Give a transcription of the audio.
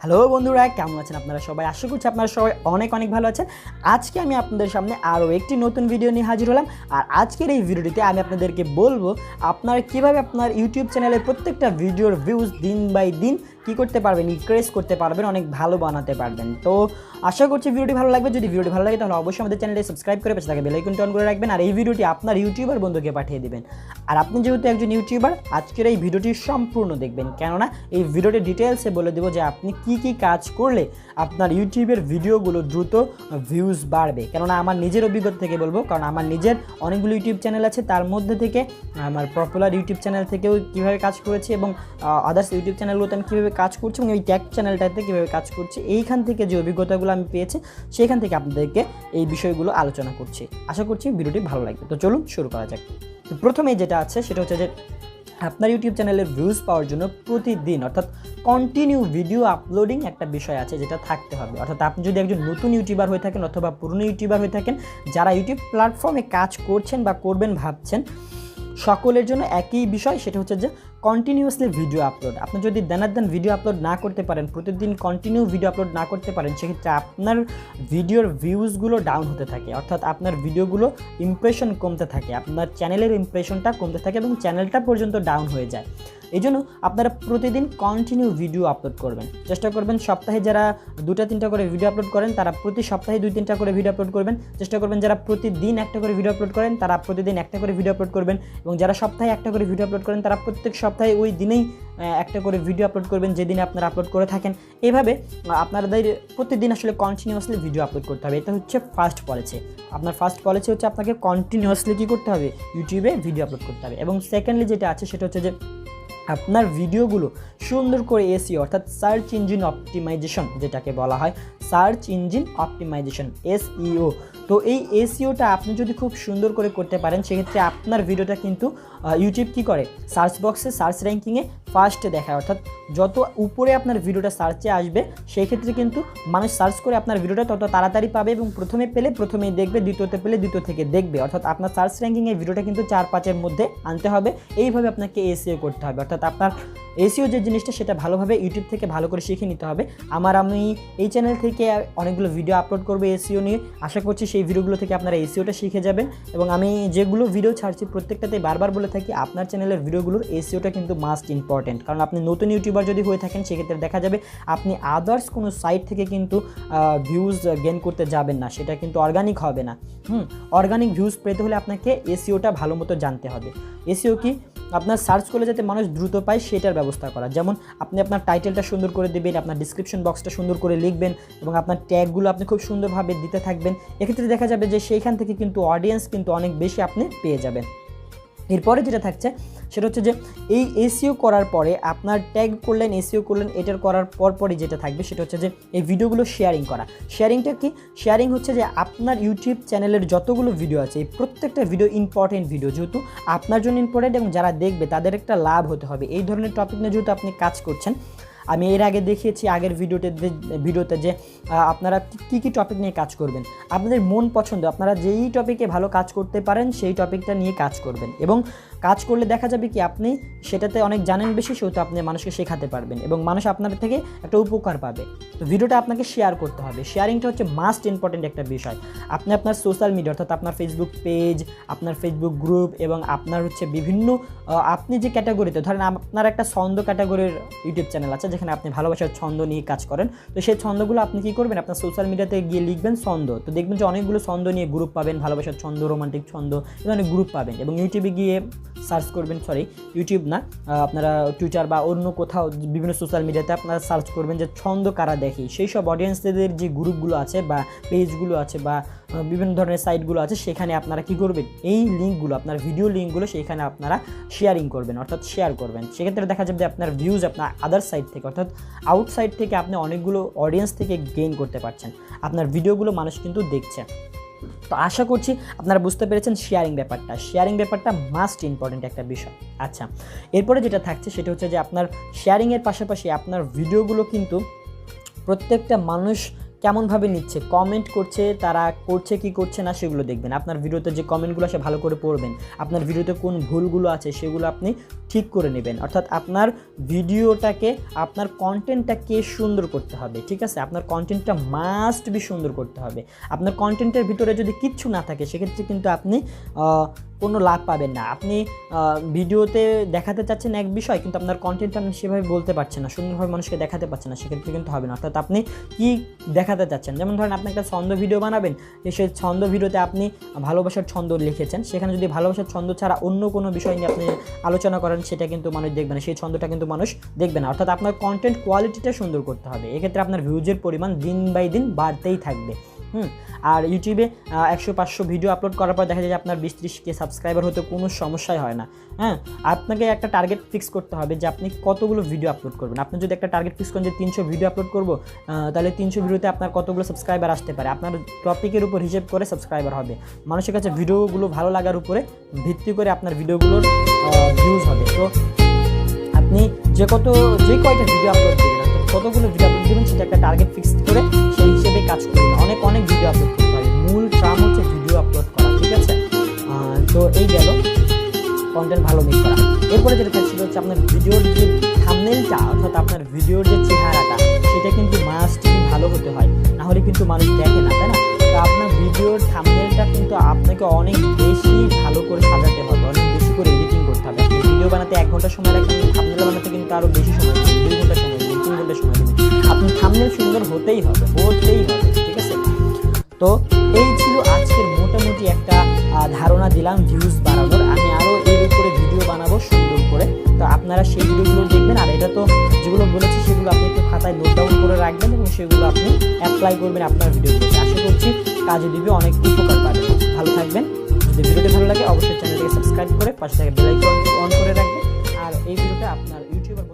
Hello বন্ধুরা, কেমন আছেন আপনারা সবাই? আশা করছি আপনারা সবাই অনেক ভালো আছেন। আজকে আমি আপনাদের সামনে আরও একটি নতুন ভিডিও নিয়ে হাজির হলাম। আর আজকের এই ভিডিওটিতে আমি আপনাদেরকে বলবো আপনারা কীভাবে আপনার ইউটিউব চ্যানেলের প্রত্যেকটা ভিডিওর ভিউজ দিন বাই দিন কী করতে পারবেন, ইনক্রিজ করতে পারবেন, অনেক ভালো বানাতে পারবেন। তো আশা করছি ভিডিওটি ভালো লাগবে। যদি ভিডিওটি ভালো লাগে তাহলে অবশ্যই আমাদের চ্যানেলটি সাবস্ক্রাইব করে পাশে থাকা বেল আইকনটি অন করে রাখবেন। আর এই ভিডিওটি আপনার ইউটিউবার বন্ধুকে পাঠিয়ে দেবেন। আর আপনি যেহেতু একজন ইউটিউবার, আজকের এই ভিডিওটি সম্পূর্ণ দেখবেন, কেননা এই ভিডিওটি ডিটেলসে বলে দেবো যে আপনি কি কাজ করলে আপনার ইউটিউবের ভিডিওগুলো দ্রুত ভিউজ বাড়বে। কেননা আমার নিজের অভিজ্ঞতা থেকে বলবো, কারণ আমার নিজের অনেকগুলো ইউটিউব চ্যানেল আছে, তার মধ্যে থেকে আমার পপুলার ইউটিউব চ্যানেল থেকেও কীভাবে কাজ করেছি এবং আদার্স ইউটিউব চ্যানেলগুলোতে আমি কীভাবে কাজ করছি এবং এই ট্যাগ চ্যানেলটাতে কীভাবে কাজ করছি, এইখান থেকে যে অভিজ্ঞতাগুলো আমি পেয়েছি সেইখান থেকে আপনাদেরকে এই বিষয়গুলো আলোচনা করছি। আশা করছি ভিডিওটি ভালো লাগবে। তো চলুন শুরু করা যাক। তো প্রথমেই যেটা আছে সেটা হচ্ছে যে আপনার ইউটিউব চ্যানেলের ভিউজ পাওয়ার জন্য প্রতিদিন অর্থাৎ কন্টিনিউ ভিডিও আপলোডিং একটা বিষয় আছে যেটা থাকতে হবে। অর্থাৎ আপনি যদি একজন নতুন ইউটিউবার হয়ে থাকেন অথবা পুরনো ইউটিউবার হয়ে থাকেন, যারা ইউটিউব প্ল্যাটফর্মে কাজ করছেন বা করবেন ভাবছেন, সকলের জন্য একই বিষয়, সেটা হচ্ছে যে কন্টিনিউয়াসলি ভিডিও আপলোড। আপনি যদি দেন ভিডিও আপলোড না করতে পারেন, প্রতিদিন কন্টিনিউ ভিডিও আপলোড না করতে পারেন, সেক্ষেত্রে আপনার ভিডিওর ভিউজগুলো ডাউন হতে থাকে, অর্থাৎ আপনার ভিডিওগুলো ইমপ্রেশন কমতে থাকে, আপনার চ্যানেলের ইমপ্রেশনটা কমতে থাকে এবং চ্যানেলটা পর্যন্ত ডাউন হয়ে যায়। এই জন্য আপনারা প্রতিদিন কন্টিনিউ ভিডিও আপলোড করবেন। চেষ্টা করবেন সপ্তাহে যারা 2-3টা করে ভিডিও আপলোড করেন তারা প্রতি সপ্তাহে 2-3টা করে ভিডিও আপলোড করবেন। চেষ্টা করবেন যারা প্রতিদিন একটা করে ভিডিও আপলোড করেন তারা প্রতিদিন একটা করে ভিডিও আপলোড করবেন, এবং যারা সপ্তাহে একটা করে ভিডিও আপলোড করেন তারা প্রত্যেক সপ্তাহে ওই দিনেই একটা করে ভিডিও আপলোড করবেন যেদিনে আপনারা আপলোড করে থাকেন। এইভাবে আপনাদের প্রতিদিন আসলে কন্টিনিউয়াসলি ভিডিও আপলোড করতে হবে। এটা হচ্ছে ফার্স্ট পলিসি। আপনার ফার্স্ট পলিসি হচ্ছে আপনাকে কন্টিনিউয়াসলি কী করতে হবে, ইউটিউবে ভিডিও আপলোড করতে হবে। এবং সেকেন্ডলি যেটা আছে সেটা হচ্ছে যে আপনার ভিডিওগুলো সুন্দর করে এসইও অর্থাৎ সার্চ ইঞ্জিন অপটিমাইজেশন, যেটাকে বলা হয় সার্চ ইঞ্জিন অপটিমাইজেশন, এসইও। তো এই এসইওটা আপনি যদি খুব সুন্দর করে করতে পারেন, সেক্ষেত্রে আপনার ভিডিওটা কিন্তু ইউটিউব কী করে, সার্চ বক্সে সার্চ র্যাঙ্কিংয়ে ফার্স্টে দেখায়। অর্থাৎ যত উপরে আপনার ভিডিওটা সার্চে আসবে, সেই ক্ষেত্রে কিন্তু মানুষ সার্চ করে আপনার ভিডিওটা তত তাড়াতাড়ি পাবে এবং প্রথমে পেলে প্রথমেই দেখবে, দ্বিতীয়তে পেলে দ্বিতীয় থেকে দেখবে। অর্থাৎ আপনার সার্চ র্যাঙ্কিংয়ের ভিডিওটা কিন্তু 4-5-এর মধ্যে আনতে হবে। এইভাবে আপনাকে এসইও করতে হবে। অর্থাৎ আপনার এসইও যে জিনিসটা সেটা ভালোভাবে ইউটিউব থেকে ভালো করে শিখে নিতে হবে। আমি এই চ্যানেল থেকে অনেকগুলো ভিডিও আপলোড করবো এসইও নিয়ে। আশা করছি সেই ভিডিওগুলো থেকে আপনারা এসইওটা শিখে যাবেন। এবং আমি যেগুলো ভিডিও ছাড়ছি প্রত্যেকটাতে বারবার বলে থাকি, আপনার চ্যানেলের ভিডিওগুলোর এসইওটা কিন্তু মাস্ট ইম্পর্টেন্ট। কারণ আপনি নতুন ইউটিউবার যদি হয়ে থাকেন, সেক্ষেত্রে দেখা যাবে আপনি আদার্স কোনো সাইট থেকে কিন্তু ভিউজ গেইন করতে যাবেন না, সেটা কিন্তু অর্গানিক হবে না। অর্গানিক ভিউজ পেতে হলে আপনাকে এসইওটা ভালো মতো জানতে হবে। এসইও কি, আপনার সার্চ করলে যাতে মানুষ দ্রুত পায় সেটার ব্যবস্থা করা। যেমন আপনি আপনার টাইটেলটা সুন্দর করে দেবেন, আপনার ডিসক্রিপশন বক্সটা সুন্দর করে লিখবেন এবং আপনার ট্যাগগুলো আপনি খুব সুন্দরভাবে দিতে থাকবেন। এক্ষেত্রে দেখা যাবে যে সেইখান থেকে কিন্তু অডিয়েন্স কিন্তু অনেক বেশি আপনি পেয়ে যাবেন। এরপরে যেটা থাকছে সেটা হচ্ছে যে এই এসইও করার পরে আপনার ট্যাগ করলেন, এসইও করলেন, এটার করার পরপরই যেটা থাকবে সেটা হচ্ছে যে এই ভিডিওগুলো শেয়ারিং করা। শেয়ারিংটা কি? শেয়ারিং হচ্ছে যে আপনার ইউটিউব চ্যানেলের যতগুলো ভিডিও আছে, এই প্রত্যেকটা ভিডিও ইম্পর্টেন্ট ভিডিও, যেহেতু আপনার জন্য ইম্পর্টেন্ট এবং যারা দেখবে তাদের একটা লাভ হতে হবে। এই ধরনের টপিক নিয়ে যেহেতু আপনি কাজ করছেন, আমি এর আগে দেখিয়েছি আগের ভিডিওতে যে আপনারা কী টপিক নিয়ে কাজ করবেন। আপনাদের মন পছন্দ, আপনারা যেই টপিকে ভালো কাজ করতে পারেন সেই টপিকটা নিয়ে কাজ করবেন। এবং কাজ করলে দেখা যাবে কি আপনি সেটাতে অনেক জানেন বেশি, সেহেতু আপনি মানুষকে শেখাতে পারবেন এবং মানুষ আপনার থেকে একটা উপকার পাবে। তো ভিডিওটা আপনাকে শেয়ার করতে হবে। শেয়ারিংটা হচ্ছে মাস্ট ইম্পর্টেন্ট একটা বিষয়। আপনি আপনার সোশ্যাল মিডিয়া অর্থাৎ আপনার ফেসবুক পেজ, আপনার ফেসবুক গ্রুপ এবং আপনার হচ্ছে বিভিন্ন আপনি যে ক্যাটাগরিতে, ধরেন আপনার একটা ছন্দ ক্যাটাগরির ইউটিউব চ্যানেল আছে যেখানে আপনি ভালোবাসার ছন্দ নিয়ে কাজ করেন। তো সেই ছন্দগুলো আপনি কী করবেন, আপনার সোশ্যাল মিডিয়াতে গিয়ে লিখবেন ছন্দ। তো দেখবেন যে অনেকগুলো ছন্দ নিয়ে গ্রুপ পাবেন, ভালোবাসার ছন্দ, রোমান্টিক ছন্দ, এই ধরনের গ্রুপ পাবেন। এবং ইউটিউবে গিয়ে সার্চ করবেন, ইউটিউব না, আপনারা টুইটার বা অন্য কোথাও বিভিন্ন সোশ্যাল মিডিয়াতে আপনারা সার্চ করবেন যে ছন্দ কারা দেখি, সেই সব অডিয়েন্সদের যে গ্রুপগুলো আছে বা পেজগুলো আছে বা বিভিন্ন ধরনের সাইটগুলো আছে, সেখানে আপনারা কী করবেন, এই লিঙ্কগুলো, আপনার ভিডিও লিঙ্কগুলো সেইখানে আপনারা শেয়ারিং করবেন, অর্থাৎ শেয়ার করবেন। সেক্ষেত্রে দেখা যাবে যে আপনার ভিউজ আপনার আদার সাইড থেকে অর্থাৎ আউটসাইড থেকে আপনি অনেকগুলো অডিয়েন্স থেকে গেইন করতে পারছেন। আপনার ভিডিওগুলো মানুষ কিন্তু দেখছে। তো আশা করছি আপনারা বুঝতে পেরেছেন শেয়ারিং ব্যাপারটা মাস্ট ইম্পর্টেন্ট একটা বিষয়। আচ্ছা, এরপরে যেটা থাকছে সেটা হচ্ছে যে আপনার শেয়ারিংয়ের পাশাপাশি আপনার ভিডিওগুলো কিন্তু প্রত্যেকটা মানুষ কেমনভাবে নিচ্ছে, কমেন্ট করছে, তারা করছে কি করছে না সেগুলো দেখবেন। আপনার ভিডিওতে যে কমেন্টগুলো আসে ভালো করে পড়বেন, আপনার ভিডিওতে কোন ভুলগুলো আছে সেগুলো আপনি ঠিক করে নেবেন। অর্থাৎ আপনার ভিডিওটাকে, আপনার কন্টেন্টটাকে সুন্দর করতে হবে, ঠিক আছে? আপনার কন্টেন্টটা মাস্ট বি সুন্দর করতে হবে। আপনার কন্টেন্টের ভিতরে যদি কিচ্ছু না থাকে সেক্ষেত্রে কিন্তু আপনি কোনো লাভ পাবেন না। আপনি ভিডিওতে দেখাতে চাচ্ছেন এক বিষয়, কিন্তু আপনার কন্টেন্ট আপনি সেভাবে বলতে পারছেন না, সুন্দরভাবে মানুষকে দেখাতে পারছেন না, সেক্ষেত্রে কিন্তু হবে না। অর্থাৎ আপনি কি দেখাতে চাচ্ছেন, যেমন ধরেন আপনি একটা ছন্দ ভিডিও বানাবেন, সেই ছন্দ ভিডিওতে আপনি ভালোবাসার ছন্দ লিখেছেন, সেখানে যদি ভালোবাসার ছন্দ ছাড়া অন্য কোনো বিষয় নিয়ে আপনি আলোচনা করেন সেটা কিন্তু মানুষ দেখবে না, সেই ছন্দটা কিন্তু মানুষ দেখবে না। অর্থাৎ আপনার কন্টেন্ট কোয়ালিটিটা সুন্দর করতে হবে, এক্ষেত্রে আপনার ভিউজের পরিমাণ দিন বাই দিন বাড়তেই থাকবে। আর ইউটিউবে 100-500 ভিডিও আপলোড করার পর দেখা যায় যে আপনার 20-30K সাবস্ক্রাইবার হতে কোনো সমস্যাই হয় না। আপনাকে একটা টার্গেট ফিক্স করতে হবে যে আপনি কতগুলো ভিডিও আপলোড করবেন। আপনি যদি একটা টার্গেট ফিক্স করেন যে 300 ভিডিও আপলোড করব, তাহলে 300 ভিডিওতে আপনার কতগুলো সাবস্ক্রাইবার আসতে পারে, আপনার টপিকের উপর হিসেব করে সাবস্ক্রাইবার হবে। মানুষের কাছে ভিডিওগুলো ভালো লাগার উপরে ভিত্তি করে আপনার ভিডিওগুলোর ভিউজ হবে। তো আপনি যে কয়টা ভিডিও আপলোড দেবেন, কতগুলো ভিডিও আপলোড দেবেন সেটা একটা টার্গেট ফিক্স করে সেই হিসেবে কাজ করবেন। অনেক ভিডিও আপলোড করতে হবে, মূল ট্রাম হচ্ছে ভিডিও আপলোড করা, ঠিক আছে? তো এই গেল কন্টেন্ট ভালো মেক করা। এরপরে যেটা থাকছে হচ্ছে আপনার ভিডিওর যে থাম্বনেইলটা, অর্থাৎ আপনার ভিডিওর যে চেহারাটা, সেটা কিন্তু মাস্ট ভালো হতে হয়, না হলে কিন্তু মানুষ দেখে না, তাই না? তো আপনার ভিডিওর থাম্বনেইলটা কিন্তু আপনাকে অনেক বেশি ভালো করে সাজাতে হবে, অনেক বেশি করে এডিটিং করতে হবে। আপনি ভিডিও বানাতে 1 ঘন্টা সময় রাখবেন, থাম্বনেইল বানাতে কিন্তু আরও বেশি সময় দেবেন, 2 ঘন্টা সময় দেবেন, 3 ঘন্টা সময় দেবেন। আপনি থাম্বনেইল সুন্দর হতেই হবে, ঠিক আছে? তো এই ছিল আজকের মোটামুটি একটা ধারণা দিলাম ভিউজ বাড়ানোর। আমি আরও এর উপরে ভিডিও বানাবো সুন্দর করে, তো আপনারা সেই ভিডিওগুলো দেখবেন। আর এটা তো যেগুলো বলেছি সেগুলো আপনি একটু খাতায় নোট ডাউন করে রাখবেন এবং সেগুলো আপনি অ্যাপ্লাই করবেন আপনার ভিডিওগুলোতে। আশা করছি কাজে দিবে, অনেক উপকার পাবেন। ভালো থাকবেন। যদি ভিডিওটি ভালো লাগে অবশ্যই চ্যানেলটিকে সাবস্ক্রাইব করে পাশে থেকে বেল আইকন অন করে রাখবেন। আর এই ভিডিওটা আপনার ইউটিউবার